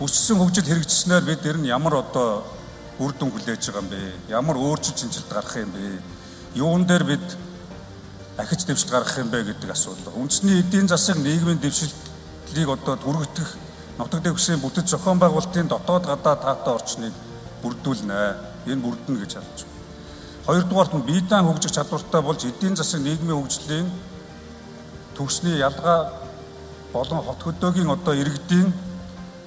Хүчсэн хөгжил хэрэгжснээр бид ер нь ямар одоо үр дүн хүлээж байгаа юм бэ? Ямар өөрчлөлт шинжилт гарах юм бэ? Юун дээр бид ахиж дэвшилт гаргах юм бэ гэдэг асуудал. Үндэсний эдийн засаг нийгмийн дэвшилтлийг одоо түргэтгэх нутаг дэвшлийн бүтэц зохион байгуулалтын дотоод гадаад таатай орчныг бүрдүүлнэ. Энэ бүрдэнэ гэж харж байна. Хоёрдугаарт нь бие даан хөгжих чадвартай болж эдийн засаг нийгмийн хөгжлийн төвшний ялгаа болон хот хөдөөгийн одоо иргэдийн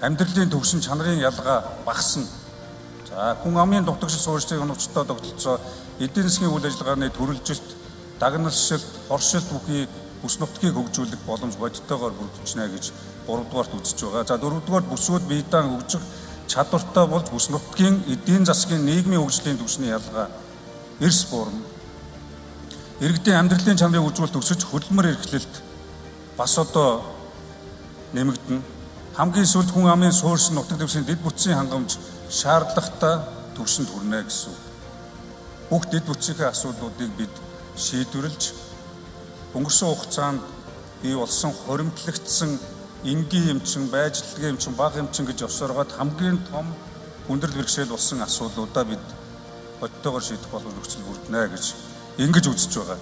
амьдралын төвшин чанарын ялгаа багасна. За хүн амын дутагшил суурьшийг онцтой тогтолцоо эдийн засгийн үйл ажиллагааны төрөлжилт, дагналшилт, хоршилт бүхий бүс нутгийг хөгжүүлэх боломж бодиттойгоор бүрдүүлнэ гэж 3 дугаарт үзэж байгаа. За 4 дугаарт бүсүүд бие даан хөгжих чадвартай болж бүс нутгийн эдийн засгийн нийгмийн хөгжлийн түвшний ялгаа эрс буурна. Иргэдийн амьдралын чанарыг үзүүлэлт өсөж хөдөлмөр эрхлэлт бас одоо нэмэгдэнэ. Хамгийн сүүлд хүн амын суурьшин нутаг дэвшлийн дэд бүтцийн хангамж шаардлагатай түвшинд хүрнэ гэсэн үг. Бүх дэд бүтцийн асуудлуудыг бид шийдвэрлэж өнгөрсөн хугацаанд бий болсон хоримтлагдсан энгийн эмчин, байжлагын эмчин, бага эмчин гэж явсараад хамгийн том хүндрэл бэрхшээл болсон асуудлуудаа бид бодтойгоор шийдэх боломж нөхцөл бүрднэ гэж ингэж үзэж байгаа.